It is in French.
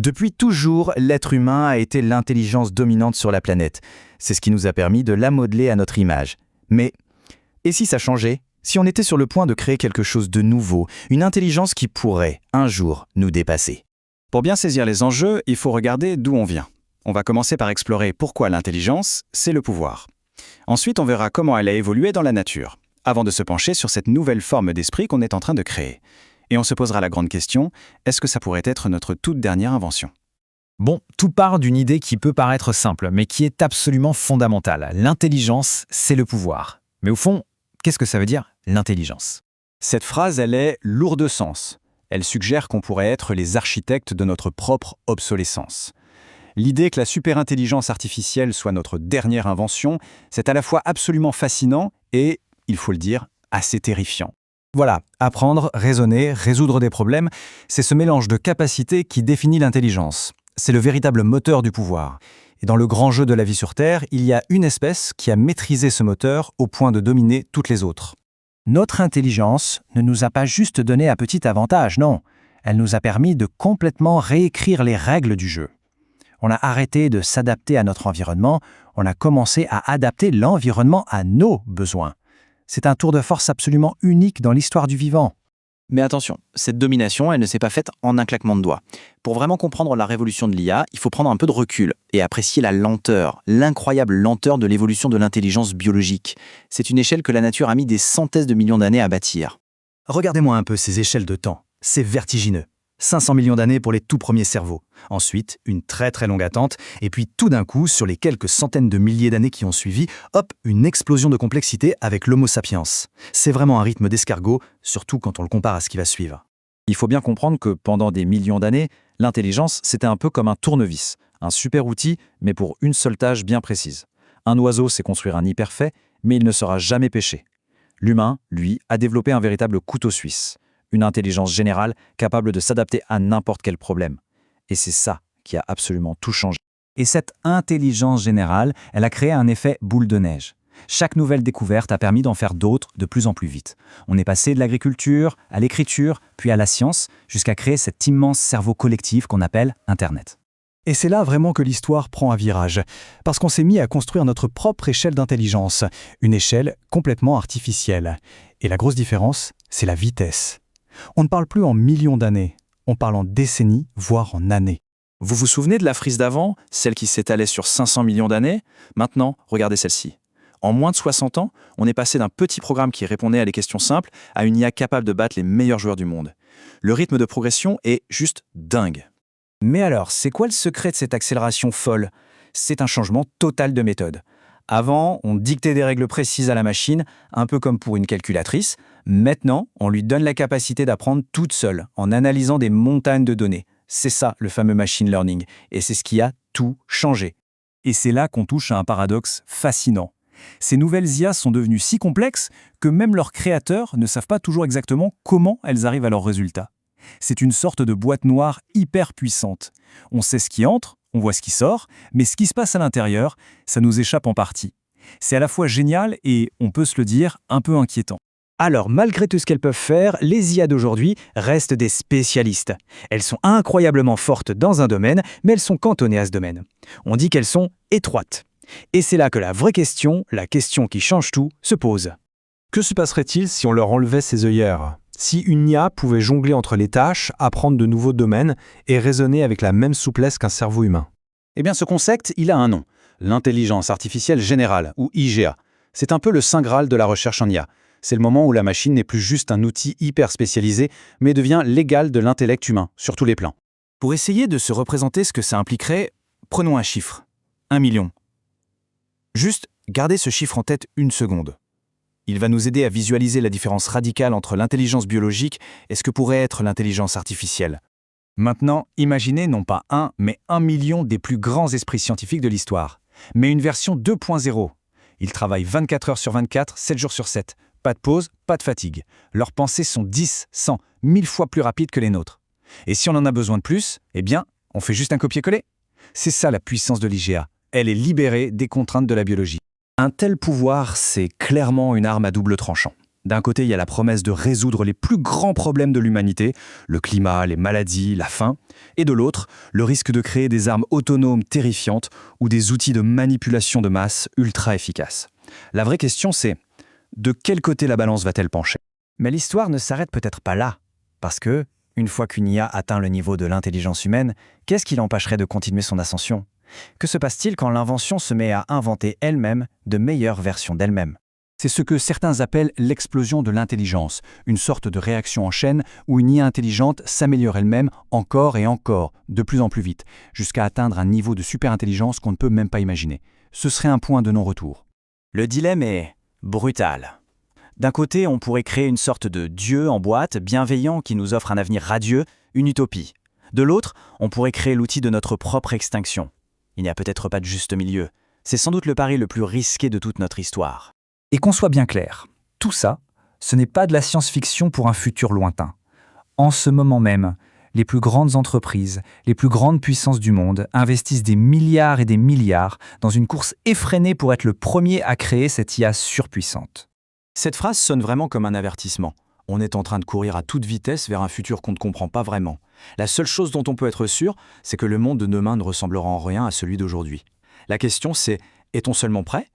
Depuis toujours, l'être humain a été l'intelligence dominante sur la planète. C'est ce qui nous a permis de la modeler à notre image. Mais, et si ça changeait? Si on était sur le point de créer quelque chose de nouveau, une intelligence qui pourrait, un jour, nous dépasser? Pour bien saisir les enjeux, il faut regarder d'où on vient. On va commencer par explorer pourquoi l'intelligence, c'est le pouvoir. Ensuite, on verra comment elle a évolué dans la nature, avant de se pencher sur cette nouvelle forme d'esprit qu'on est en train de créer. Et on se posera la grande question, est-ce que ça pourrait être notre toute dernière invention? Bon, tout part d'une idée qui peut paraître simple, mais qui est absolument fondamentale. L'intelligence, c'est le pouvoir. Mais au fond, qu'est-ce que ça veut dire, l'intelligence? Cette phrase, elle est lourde de sens. Elle suggère qu'on pourrait être les architectes de notre propre obsolescence. L'idée que la superintelligence artificielle soit notre dernière invention, c'est à la fois absolument fascinant et, il faut le dire, assez terrifiant. Voilà, apprendre, raisonner, résoudre des problèmes, c'est ce mélange de capacités qui définit l'intelligence. C'est le véritable moteur du pouvoir. Et dans le grand jeu de la vie sur Terre, il y a une espèce qui a maîtrisé ce moteur au point de dominer toutes les autres. Notre intelligence ne nous a pas juste donné un petit avantage, non. Elle nous a permis de complètement réécrire les règles du jeu. On a arrêté de s'adapter à notre environnement, on a commencé à adapter l'environnement à nos besoins. C'est un tour de force absolument unique dans l'histoire du vivant. Mais attention, cette domination, elle ne s'est pas faite en un claquement de doigts. Pour vraiment comprendre la révolution de l'IA, il faut prendre un peu de recul et apprécier la lenteur, l'incroyable lenteur de l'évolution de l'intelligence biologique. C'est une échelle que la nature a mis des centaines de millions d'années à bâtir. Regardez-moi un peu ces échelles de temps. C'est vertigineux. 500 millions d'années pour les tout premiers cerveaux. Ensuite, une très très longue attente. Et puis tout d'un coup, sur les quelques centaines de milliers d'années qui ont suivi, hop, une explosion de complexité avec l'Homo sapiens. C'est vraiment un rythme d'escargot, surtout quand on le compare à ce qui va suivre. Il faut bien comprendre que pendant des millions d'années, l'intelligence, c'était un peu comme un tournevis, un super outil, mais pour une seule tâche bien précise. Un oiseau sait construire un nid parfait, mais il ne sera jamais pêché. L'humain, lui, a développé un véritable couteau suisse. Une intelligence générale capable de s'adapter à n'importe quel problème. Et c'est ça qui a absolument tout changé. Et cette intelligence générale, elle a créé un effet boule de neige. Chaque nouvelle découverte a permis d'en faire d'autres de plus en plus vite. On est passé de l'agriculture à l'écriture, puis à la science, jusqu'à créer cet immense cerveau collectif qu'on appelle Internet. Et c'est là vraiment que l'histoire prend un virage, parce qu'on s'est mis à construire notre propre échelle d'intelligence, une échelle complètement artificielle. Et la grosse différence, c'est la vitesse. On ne parle plus en millions d'années, on parle en décennies, voire en années. Vous vous souvenez de la frise d'avant, celle qui s'étalait sur 500 millions d'années? Maintenant, regardez celle-ci. En moins de 60 ans, on est passé d'un petit programme qui répondait à des questions simples à une IA capable de battre les meilleurs joueurs du monde. Le rythme de progression est juste dingue. Mais alors, c'est quoi le secret de cette accélération folle? C'est un changement total de méthode. Avant, on dictait des règles précises à la machine, un peu comme pour une calculatrice. Maintenant, on lui donne la capacité d'apprendre toute seule, en analysant des montagnes de données. C'est ça, le fameux machine learning. Et c'est ce qui a tout changé. Et c'est là qu'on touche à un paradoxe fascinant. Ces nouvelles IA sont devenues si complexes que même leurs créateurs ne savent pas toujours exactement comment elles arrivent à leurs résultats. C'est une sorte de boîte noire hyper puissante. On sait ce qui entre, on voit ce qui sort, mais ce qui se passe à l'intérieur, ça nous échappe en partie. C'est à la fois génial et, on peut se le dire, un peu inquiétant. Alors, malgré tout ce qu'elles peuvent faire, les IA d'aujourd'hui restent des spécialistes. Elles sont incroyablement fortes dans un domaine, mais elles sont cantonnées à ce domaine. On dit qu'elles sont étroites. Et c'est là que la vraie question, la question qui change tout, se pose. Que se passerait-il si on leur enlevait ces œillères? Si une IA pouvait jongler entre les tâches, apprendre de nouveaux domaines et raisonner avec la même souplesse qu'un cerveau humain? Eh bien, ce concept, il a un nom. L'intelligence artificielle générale, ou IGA. C'est un peu le saint graal de la recherche en IA. C'est le moment où la machine n'est plus juste un outil hyper spécialisé, mais devient l'égal de l'intellect humain, sur tous les plans. Pour essayer de se représenter ce que ça impliquerait, prenons un chiffre. 1 million. Juste, gardez ce chiffre en tête une seconde. Il va nous aider à visualiser la différence radicale entre l'intelligence biologique et ce que pourrait être l'intelligence artificielle. Maintenant, imaginez non pas 1, mais 1 million des plus grands esprits scientifiques de l'histoire. Mais une version 2.0. Ils travaillent 24 heures sur 24, 7 jours sur 7. Pas de pause, pas de fatigue. Leurs pensées sont 10, 100, 1000 fois plus rapides que les nôtres. Et si on en a besoin de plus, eh bien, on fait juste un copier-coller. C'est ça la puissance de l'IGA. Elle est libérée des contraintes de la biologie. Un tel pouvoir, c'est clairement une arme à double tranchant. D'un côté, il y a la promesse de résoudre les plus grands problèmes de l'humanité, le climat, les maladies, la faim, et de l'autre, le risque de créer des armes autonomes terrifiantes ou des outils de manipulation de masse ultra efficaces. La vraie question, c'est de quel côté la balance va-t-elle pencher? Mais l'histoire ne s'arrête peut-être pas là, parce que, une fois qu'une IA atteint le niveau de l'intelligence humaine, qu'est-ce qui l'empêcherait de continuer son ascension? Que se passe-t-il quand l'invention se met à inventer elle-même de meilleures versions d'elle-même? C'est ce que certains appellent l'explosion de l'intelligence, une sorte de réaction en chaîne où une IA intelligente s'améliore elle-même encore et encore, de plus en plus vite, jusqu'à atteindre un niveau de superintelligence qu'on ne peut même pas imaginer. Ce serait un point de non-retour. Le dilemme est brutal. D'un côté, on pourrait créer une sorte de dieu en boîte, bienveillant, qui nous offre un avenir radieux, une utopie. De l'autre, on pourrait créer l'outil de notre propre extinction. Il n'y a peut-être pas de juste milieu. C'est sans doute le pari le plus risqué de toute notre histoire. Et qu'on soit bien clair, tout ça, ce n'est pas de la science-fiction pour un futur lointain. En ce moment même, les plus grandes entreprises, les plus grandes puissances du monde investissent des milliards et des milliards dans une course effrénée pour être le premier à créer cette IA surpuissante. Cette phrase sonne vraiment comme un avertissement. On est en train de courir à toute vitesse vers un futur qu'on ne comprend pas vraiment. La seule chose dont on peut être sûr, c'est que le monde de demain ne ressemblera en rien à celui d'aujourd'hui. La question c'est, est-on seulement prêt ?